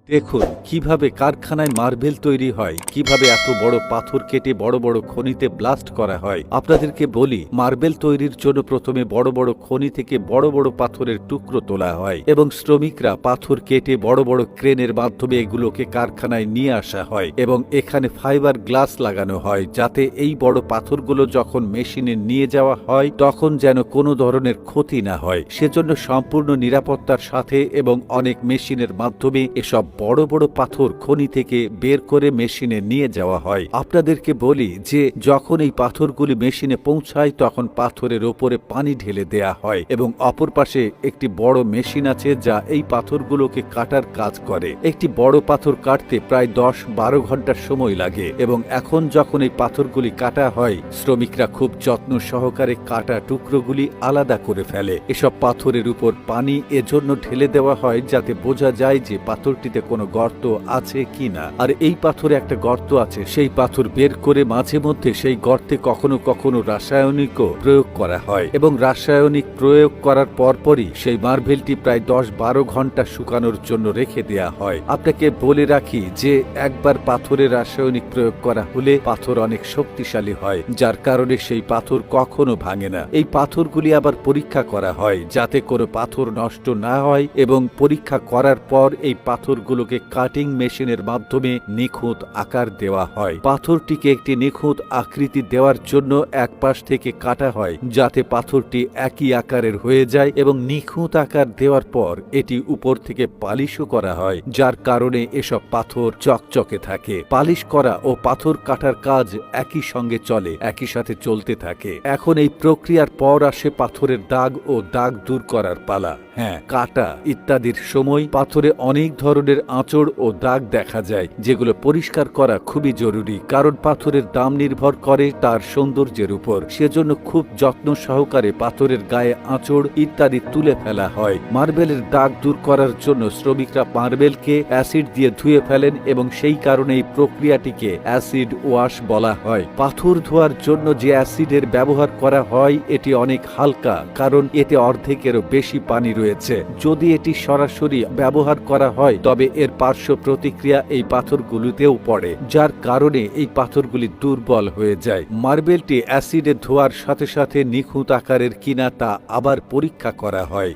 দেখুন কিভাবে কারখানায় মার্বেল তৈরি হয়, কিভাবে এত বড় পাথর কেটে বড় বড় খনিতে ব্লাস্ট করা হয়। আপনাদেরকে বলি, মার্বেল তৈরির জন্য প্রথমে বড় বড় খনি থেকে বড় বড় পাথরের টুকরো তোলা হয় এবং শ্রমিকরা পাথর কেটে বড় বড় ক্রেনের মাধ্যমে এগুলোকে কারখানায় নিয়ে আসা হয় এবং এখানে ফাইবার গ্লাস লাগানো হয়, যাতে এই বড় পাথরগুলো যখন মেশিনে নিয়ে যাওয়া হয় তখন যেন কোনো ধরনের ক্ষতি না হয়। সেজন্য সম্পূর্ণ নিরাপত্তার সাথে এবং অনেক মেশিনের মাধ্যমে এসব বড় বড় পাথর খনি থেকে বের করে মেশিনে নিয়ে যাওয়া হয়। আপনাদেরকে বলি যে যখন এই পাথরগুলি মেশিনে পৌঁছায় তখন পাথরের ওপরে পানি ঢেলে দেয়া হয় এবং অপর পাশে একটি বড় মেশিন আছে যা এই পাথরগুলোকে কাটার কাজ করে। একটি বড় পাথর কাটতে প্রায় 10-12 ঘন্টার সময় লাগে এবং এখন যখন এই পাথরগুলি কাটা হয় শ্রমিকরা খুব যত্ন সহকারে কাটা টুকরোগুলি আলাদা করে ফেলে। এসব পাথরের উপর পানি এজন্য ঢেলে দেওয়া হয় যাতে বোঝা যায় যে পাথরটিতে কোনো গর্ত আছে কিনা। আর এই পাথরে একটা গর্ত আছে, সেই পাথর বের করে মাঝে মধ্যে সেই গর্তে কখনো কখনো রাসায়নিকও প্রয়োগ করা হয় এবং রাসায়নিক প্রয়োগ করার পরপরই সেই মার্বেলটি প্রায় 10-12 ঘন্টা শুকানোর জন্য রেখে দেয়া হয়। আপনাকে বলে রাখি যে একবার পাথরে রাসায়নিক প্রয়োগ করা হলে পাথর অনেক শক্তিশালী হয়, যার কারণে সেই পাথর কখনো ভাঙে না। এই পাথরগুলি আবার পরীক্ষা করা হয় যাতে কোনো পাথর নষ্ট না হয় এবং পরীক্ষা করার পর এই পাথরগুলোকে কাটিং মেশিনের মাধ্যমে নিখুঁত আকার দেওয়া হয়। পাথরটিকে একটি নিখুঁত আকৃতি দেওয়ার জন্য এক পাশ থেকে কাটা হয় যাতে পাথরটি একই আকারের হয়ে যায় এবং নিখুঁত আকার দেওয়ার পর এটি উপর থেকে পালিশও করা হয়, যার কারণে এসব পাথর চকচকে থাকে। পালিশ করা ও পাথর কাটার কাজ একই সঙ্গে চলে, একই সাথে চলতে থাকে। এখন এই প্রক্রিয়ার পর আসে পাথরের দাগ ও দাগ দূর করার পালা। হ্যাঁ, কাটা ইত্যাদির সময় পাথরে অনেক ধরনের আঁচড় ও দাগ দেখা যায়, যেগুলো পরিষ্কার করা খুবই জরুরি, কারণ পাথরের দাম নির্ভর করে তার সৌন্দর্যের উপর। সেজন্য খুব যত্ন সহকারে পাথরের গায়ে আঁচড় ইত্যাদি তুলে ফেলা হয়। মার্বেলের দাগ দূর করার জন্য শ্রমিকরা মার্বেলকে অ্যাসিড দিয়ে ধুয়ে ফেলেন এবং সেই কারণে এই প্রক্রিয়াটিকে অ্যাসিড ওয়াশ বলা হয়। পাথর ধোয়ার জন্য যে অ্যাসিডের ব্যবহার করা হয় এটি অনেক হালকা, কারণ এতে অর্ধেকেরও বেশি পানি রয়েছে। যদি এটি সরাসরি ব্যবহার করা হয় তবে এর পার্শ্ব প্রতিক্রিয়া এই পাথরগুলিতেও পড়ে, যার কারণে এই পাথরগুলি দুর্বল হয়ে যায়। মার্বেলটি অ্যাসিডে ধোয়ার সাথে সাথে নিখুঁত আকারের কিনা তা আবার পরীক্ষা করা হয়।